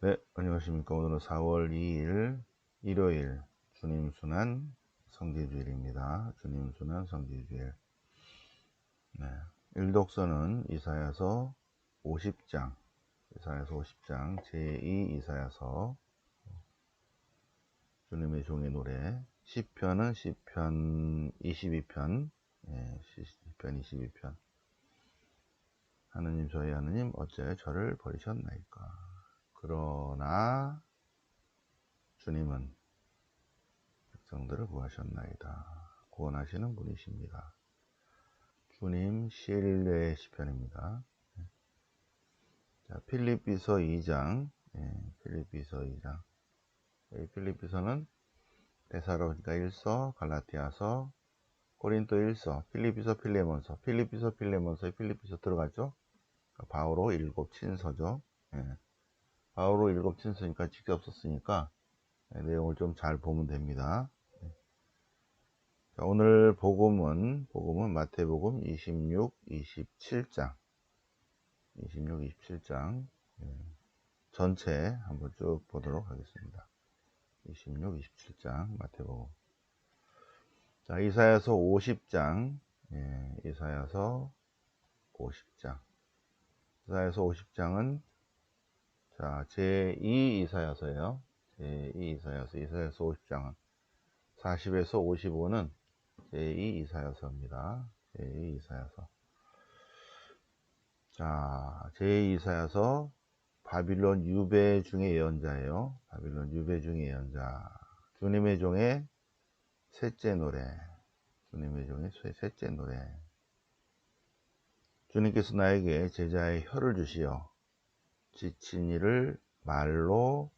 네, 안녕하십니까. 오늘은 4월 2일 일요일 주님 순환 성지주일입니다. 주님 순환 성지주일. 네, 일독서는 이사야서 50장, 이사야서 50장, 제2 이사야서, 주님의 종의 노래, 시편은 시편 22편, 시편 22편. 하느님 저희 하느님 어째 저를 버리셨나이까. 그러나 주님은 백성들을 구하셨나이다. 구원하시는 분이십니다. 주님 신뢰의 시편입니다. 자, 필립비서 2장, 필립비서 2장. 필립비서는 데살로니가 1서, 갈라티아서, 고린도 1서, 필립비서, 필레몬서, 필립비서, 필레몬서에 필립비서 들어가죠. 바오로 일곱 친서죠. 바오로 일곱 친서니까 직접 썼으니까 내용을 좀 잘 보면 됩니다. 자, 오늘 복음은 마태복음 26, 27장, 27장 전체 한번 쭉 보도록 하겠습니다. 26, 27장 마태복음. 자, 이사야서 50장, 이사야서 50장. 이사야서 50장은 자, 제2 이사야서예요. 제2 이사야서, 이사야서 50장은 40에서 55는 제2 이사야서입니다. 제2 이사야서. 자, 제2 이사야서 바빌론 유배 중의 예언자예요. 바빌론 유배 중의 예언자. 주님의 종의 셋째 노래. 주님의 종의 셋째 노래. 주님께서 나에게 제자의 혀를 주시어 지친 이를 말로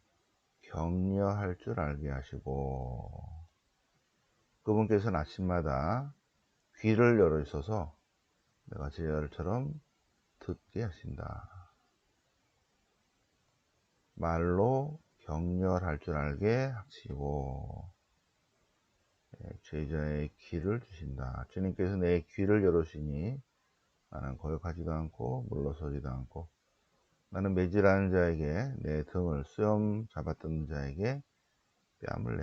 격려할 줄 알게 하시고, 그분께서는 아침마다 귀를 열어주셔서 내가 제자들처럼 듣게 하신다. 말로 격려할 줄 알게 하시고 제자의 귀를 주신다. 주님께서 내 귀를 열어주시니 나는 거역하지도 않고 물러서지도 않고, 나는 매질하는 자에게 내 등을 수염 잡아뜯는 자에게 뺨을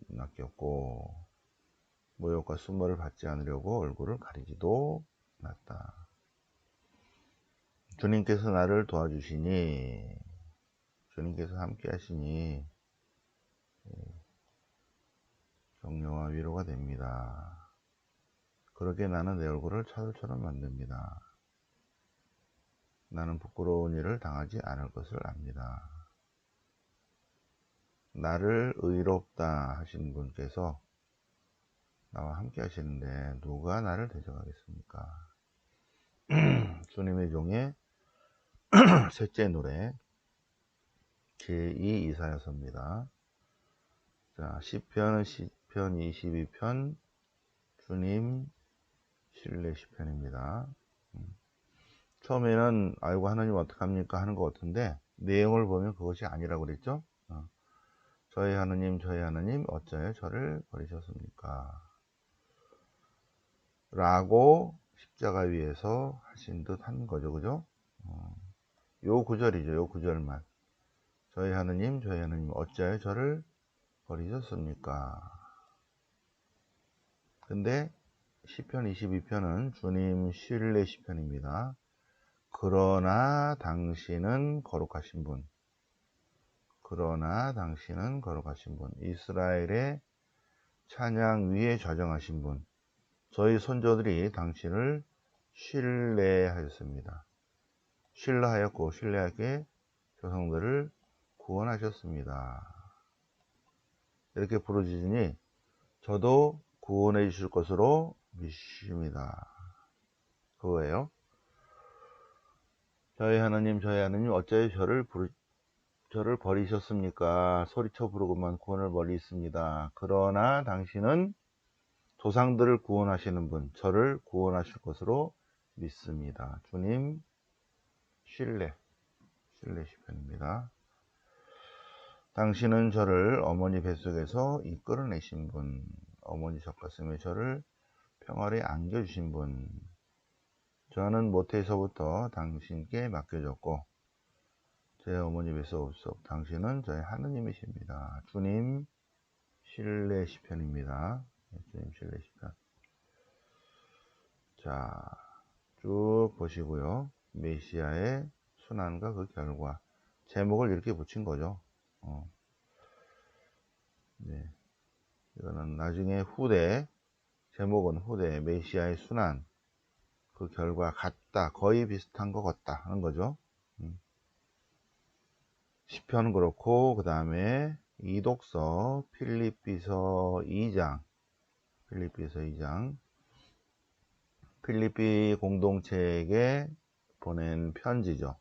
내맡겼고, 모욕과 수모를 받지 않으려고 얼굴을 가리지도 않았다. 주님께서 나를 도와주시니, 주님께서 함께 하시니 격려와 위로가 됩니다. 그러게 나는 내 얼굴을 차돌처럼 만듭니다. 나는 부끄러운 일을 당하지 않을 것을 압니다. 나를 의롭다 하신 분께서 나와 함께 하시는데 누가 나를 대적하겠습니까? 주님의 종의 셋째 노래 제2 이사야서입니다. 자, 시편은 시편 22편 주님 신뢰 시편입니다. 처음에는 아이고 하나님 어떡합니까 하는 것 같은데 내용을 보면 그것이 아니라고 그랬죠. 저희 하나님 어찌하여 저를 버리셨습니까? 라고 십자가 위에서 하신 듯 한 거죠. 그죠? 요 구절이죠. 요 구절만. 저희 하나님 어찌하여 저를 버리셨습니까? 근데 시편 22편은 주님 신뢰 시편입니다. 그러나 당신은 거룩하신 분, 그러나 당신은 거룩하신 분, 이스라엘의 찬양 위에 좌정하신 분, 저희 선조들이 당신을 신뢰하였습니다. 신뢰하였고 신뢰하게 조상들을 구원하셨습니다. 이렇게 부르짖으니 저도 구원해 주실 것으로 믿습니다. 그거예요. 저희 하나님 어찌하여 저를 버리셨습니까? 소리쳐 부르고만 구원을 멀리 있습니다. 그러나 당신은 조상들을 구원하시는 분, 저를 구원하실 것으로 믿습니다. 주님 신뢰 시편입니다. 당신은 저를 어머니 뱃속에서 이끌어내신 분, 어머니 젖가슴에 저를 평화를 안겨주신 분, 저는 모태에서부터 당신께 맡겨졌고 제 어머니 뱃속속 당신은 저의 하느님이십니다. 주님 신뢰 시편입니다. 주님 신뢰 시편. 자, 쭉 보시고요. 메시아의 순환과 그 결과. 제목을 이렇게 붙인 거죠. 네. 이거는 나중에 후대, 제목은 후대, 메시아의 순환, 그 결과 같다, 거의 비슷한 것 같다 하는 거죠. 시편 그렇고, 그 다음에 이독서, 필립비서 2장, 필리피 공동체에게 보낸 편지죠.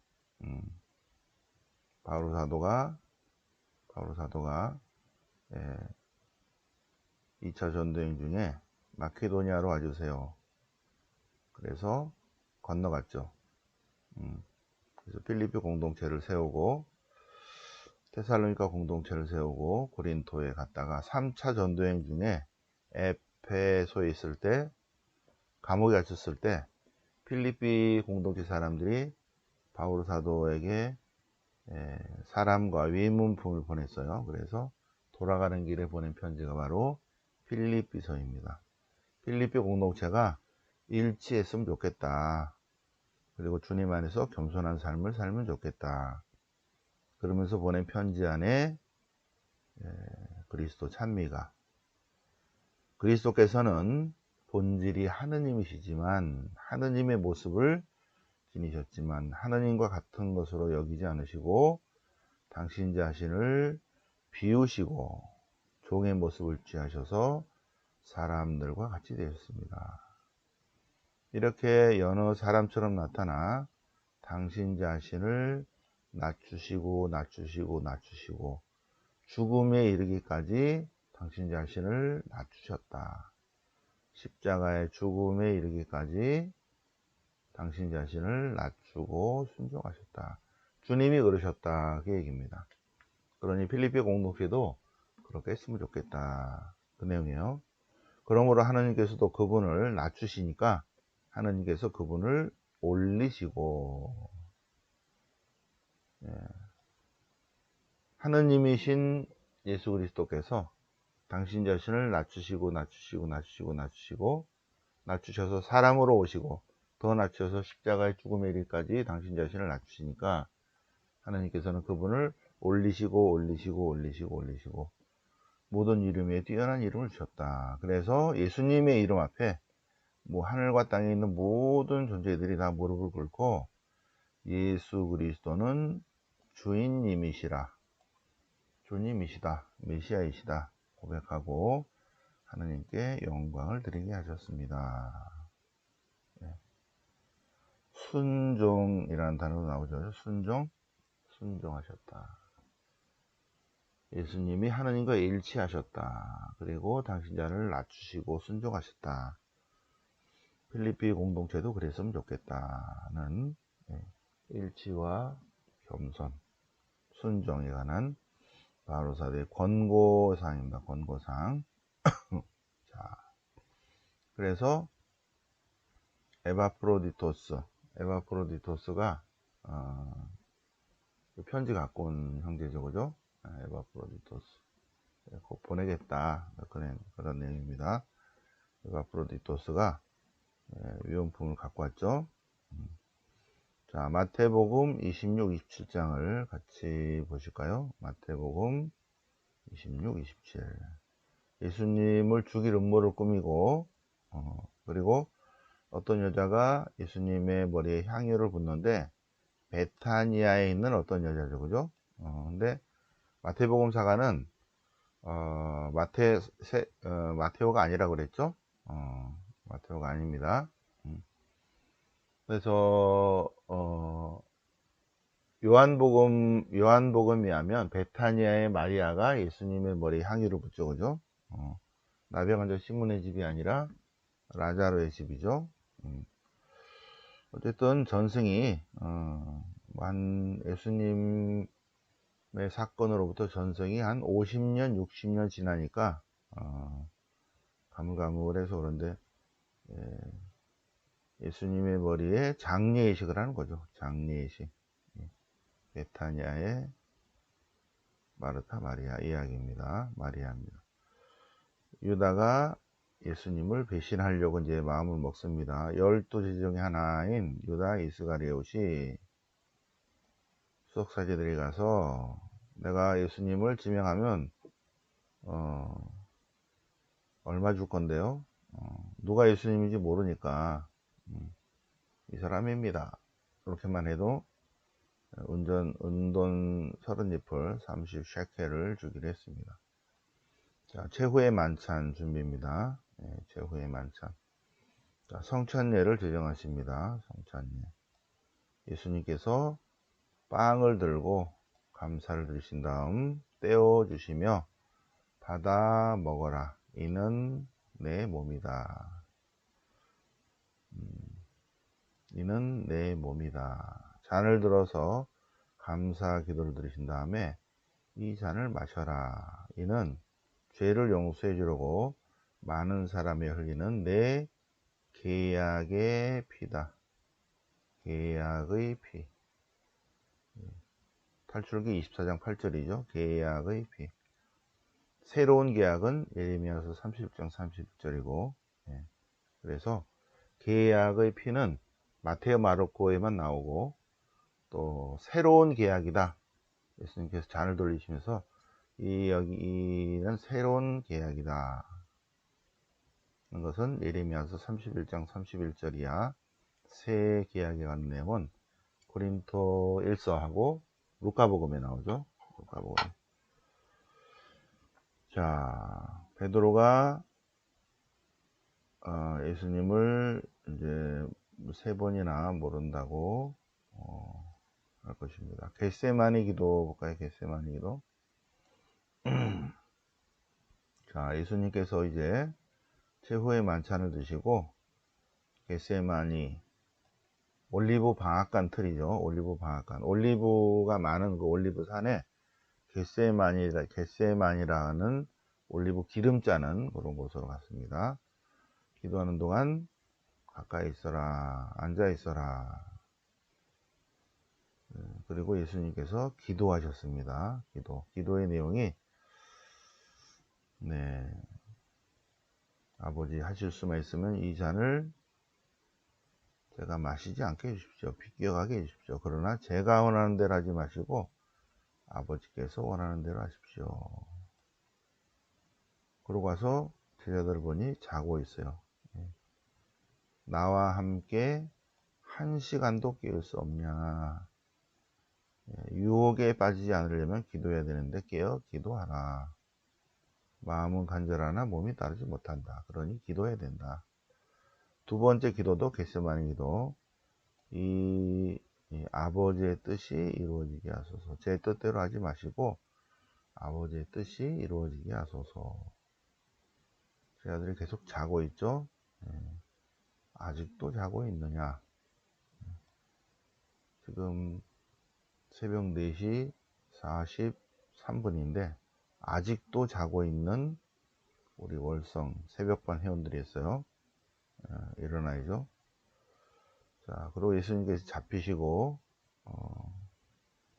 바울 사도가 2차 전도행 중에 마케도니아로 와주세요. 그래서 건너갔죠. 그래서 필리피 공동체를 세우고 테살로니가 공동체를 세우고 고린토에 갔다가 3차 전도행 중에 에페소에 있을 때 감옥에 갇혔을 때 필리피 공동체 사람들이 바울 사도에게 사람과 위문품을 보냈어요. 그래서 돌아가는 길에 보낸 편지가 바로 필립비서입니다. 필리피 공동체가 일치했으면 좋겠다. 그리고 주님 안에서 겸손한 삶을 살면 좋겠다. 그러면서 보낸 편지 안에 그리스도 찬미가, 그리스도께서는 본질이 하느님이시지만 하느님의 모습을 지니셨지만 하느님과 같은 것으로 여기지 않으시고 당신 자신을 비우시고 종의 모습을 취하셔서 사람들과 같이 되셨습니다. 이렇게 여느 사람처럼 나타나 당신 자신을 낮추시고 죽음에 이르기까지 당신 자신을 낮추셨다. 십자가의 죽음에 이르기까지 당신 자신을 낮추고 순종하셨다. 주님이 그러셨다. 그 얘기입니다. 그러니 필리피 공동체도 그렇게 했으면 좋겠다. 그 내용이에요. 그러므로 하나님께서도 그분을 낮추시니까 하나님께서 그분을 올리시고, 하느님이신 예수 그리스도께서 당신 자신을 낮추셔서 사람으로 오시고 더 낮춰서 십자가의 죽음의 일까지 당신 자신을 낮추시니까 하나님께서는 그분을 올리시고 모든 이름 위에 뛰어난 이름을 주셨다. 그래서 예수님의 이름 앞에 하늘과 땅에 있는 모든 존재들이 다 무릎을 꿇고 예수 그리스도는 주님이시다, 메시아이시다 고백하고 하나님께 영광을 드리게 하셨습니다. 순종이라는 단어로 나오죠. 순종하셨다. 예수님이 하나님과 일치하셨다. 그리고 당신 자를 낮추시고 순종하셨다. 필리피 공동체도 그랬으면 좋겠다는 일치와 겸손, 순종에 관한 바울 사도의 권고사항입니다. 권고사항. 자, 그래서 에바프로디토스가 편지 갖고 온 형제죠, 그죠? 에바프로디토스 곧 보내겠다, 그런 내용입니다. 에바프로디토스가 위험품을 갖고 왔죠. 자, 마태복음 26, 27장을 같이 보실까요? 마태복음 26, 27. 예수님을 죽일 음모를 꾸미고 그리고 어떤 여자가 예수님의 머리에 향유를 붓는데 베타니아에 있는 어떤 여자죠, 그죠? 근데 마태복음사가는 마테오가 아니라 그랬죠? 마테오가 아닙니다. 그래서 요한복음에 하면 베타니아의 마리아가 예수님의 머리에 향유를 붓죠, 그죠? 나병환자 시몬의 집이 아니라 라자로의 집이죠. 어쨌든 전승이 예수님의 사건으로부터 전승이 한 50년, 60년 지나니까 가물가물해서 그런데 예수님의 머리에 장례의식을 하는 거죠. 장례의식. 베타니아의 마르타 마리아 이야기입니다. 마리아입니다. 유다가 예수님을 배신하려고 이제 마음을 먹습니다. 12제자 중에 하나인 유다 이스가리옷이 수석사제들이 가서 내가 예수님을 지명하면 얼마 줄 건데요? 누가 예수님인지 모르니까 이 사람입니다. 그렇게만 해도 은돈 30리플 30셰켈을 주기로 했습니다. 자, 최후의 만찬 준비입니다. 네, 최후의 만찬. 자, 성찬례를 제정하십니다. 성찬례. 예수님께서 빵을 들고 감사를 드리신 다음 떼어 주시며 받아 먹어라. 이는 내 몸이다. 이는 내 몸이다. 잔을 들어서 감사 기도를 드리신 다음에 이 잔을 마셔라. 이는 죄를 용서해 주려고 많은 사람이 흘리는 내 계약의 피다. 계약의 피. 탈출기 24장 8절이죠. 계약의 피. 새로운 계약은 예레미야서 30장 31절이고, 그래서 계약의 피는 마테오 마르코에만 나오고 또 새로운 계약이다. 예수님께서 잔을 돌리시면서 여기는 새로운 계약이다. 하는 것은 예레미야서 31장 31절이야. 새 계약에 관한 내용은 고린도 1서하고 루카복음에 나오죠. 루카복음. 자, 베드로가 예수님을 이제 3번이나 모른다고 할 것입니다. 겟세마니 기도 볼까요? 겟세마니 기도. 자, 예수님께서 이제 최후의 만찬을 드시고 겟세마니 올리브 방앗간 틀이죠. 올리브 방앗간. 올리브가 많은 그 올리브 산에 겟세마니라는 올리브 기름 짜는 그런 곳으로 갔습니다. 기도하는 동안 가까이 있어라, 앉아 있어라. 그리고 예수님께서 기도하셨습니다. 기도의 내용이 아버지 하실 수만 있으면 이 잔을 제가 마시지 않게 해주십시오. 비껴가게 해주십시오. 그러나 제가 원하는 대로 하지 마시고 아버지께서 원하는 대로 하십시오. 그러고 와서 제자들을 보니 자고 있어요. 나와 함께 1시간도 깨울 수 없냐. 유혹에 빠지지 않으려면 기도해야 되는데 깨어 기도하라. 마음은 간절하나 몸이 따르지 못한다. 그러니 기도해야 된다. 두 번째 기도도 겟세마니 기도. 이 아버지의 뜻이 이루어지게 하소서. 제 뜻대로 하지 마시고 아버지의 뜻이 이루어지게 하소서. 제 아들이 계속 자고 있죠. 아직도 자고 있느냐. 지금 새벽 4시 43분인데 아직도 자고 있는 우리 월성 새벽반 회원들이 있어요. 일어나야죠. 자, 그리고 예수님께서 잡히시고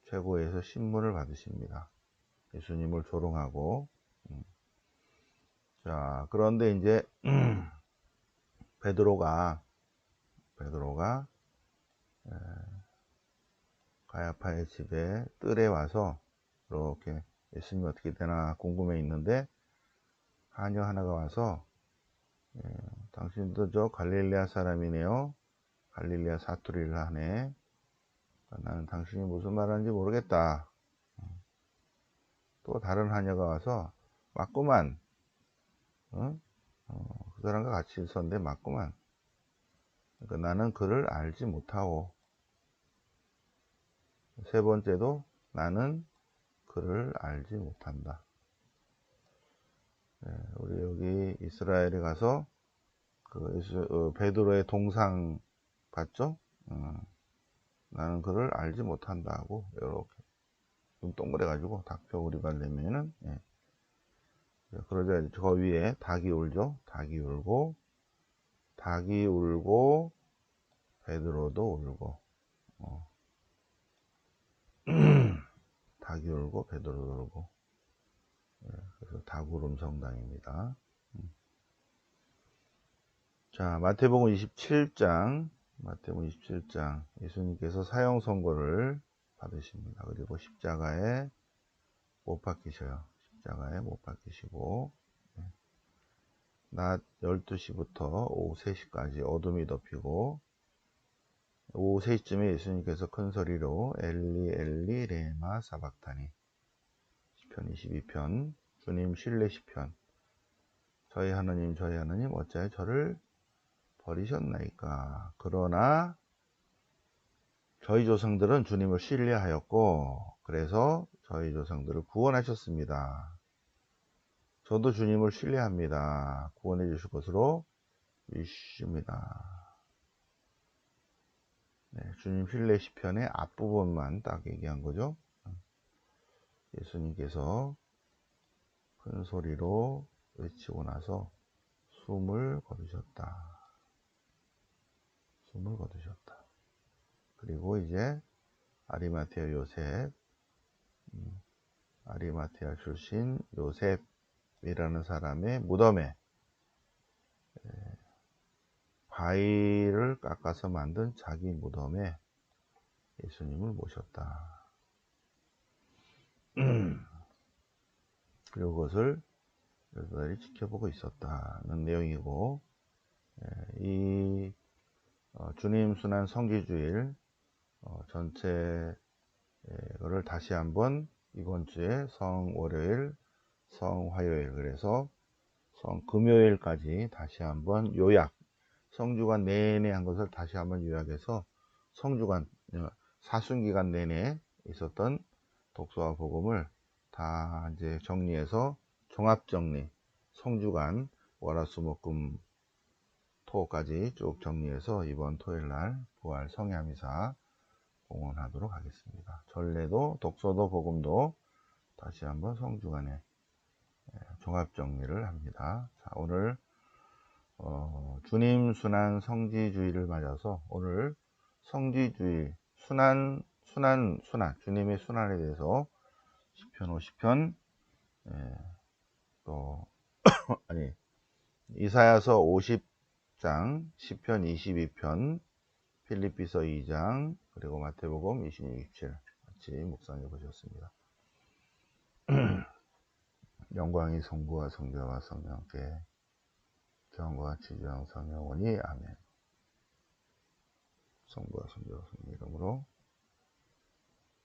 최고에서 신문을 받으십니다. 예수님을 조롱하고. 자, 그런데 이제 베드로가 가야파의 집에 뜰에 와서 이렇게 예수님이 어떻게 되나 궁금해 있는데 하녀 하나가 와서 당신도 저 갈릴레아 사람이네요. 갈릴레아 사투리를 하네. 나는 당신이 무슨 말하는지 모르겠다. 또 다른 하녀가 와서 맞구만. 그 사람과 같이 있었는데 맞구만. 그러니까 나는 그를 알지 못하오. 세 번째도 나는 그를 알지 못한다. 우리 여기 이스라엘에 가서 베드로의 동상 봤죠? 나는 그를 알지 못한다고 이렇게 눈 동그래가지고 닭뼈우리가 내면은 그러자 저 위에 닭이 울죠. 닭이 울고 베드로도 울고 닭이 울고 베드로도 울고. 그래서 다구름 성당입니다. 자, 마태복음 27장, 예수님께서 사형 선고를 받으십니다. 그리고 십자가에 못 박히셔요. 십자가에 못 박히시고, 낮 12시부터 오후 3시까지 어둠이 덮이고, 오후 3시쯤에 예수님께서 큰 소리로 엘리 엘리 레마 사박타니, 시편 22편, 주님 신뢰 시편, 저희 하나님 어찌하여 저를 버리셨나이까. 그러나 저희 조상들은 주님을 신뢰하였고, 그래서 저희 조상들을 구원하셨습니다. 저도 주님을 신뢰합니다. 구원해 주실 것으로 믿습니다. 네, 주님 신뢰 시편의 앞부분만 딱 얘기한 거죠. 예수님께서 큰 소리로 외치고 나서 숨을 거두셨다. 그리고 이제 아리마테아 요셉, 아리마테아 출신 요셉이라는 사람의 무덤에 바위를 깎아서 만든 자기 무덤에 예수님을 모셨다. 그리고 그것을 여자들이 지켜보고 있었다는 내용이고, 이 주님 순환 성지주일 전체를 다시 한번 이번 주에 성월요일, 성화요일, 그래서 성금요일까지 다시 한번 요약, 성주간 내내 한 것을 다시 한번 요약해서 성주간, 사순기간 내내 있었던 독서와 복음을 다 이제 정리해서 종합정리, 성주간 월화수목금 토까지 쭉 정리해서 이번 토요일날 부활 성야미사 공헌하도록 하겠습니다. 전례도 독서도 복음도 다시 한번 성주간에 종합정리를 합니다. 자, 오늘 주님 순환 성지주의를 맞아서 오늘 성지주의 순환 주님의 순환에 대해서 시편 50편 또 아니 이사야서 50장, 시편 22편, 필립비서 2장, 그리고 마태복음 26, 27 같이 묵상해 보셨습니다. 영광이 성부와 성자와 성령께 영과 지주와 성령원이 아멘. 성부와 성자와 성령 이름으로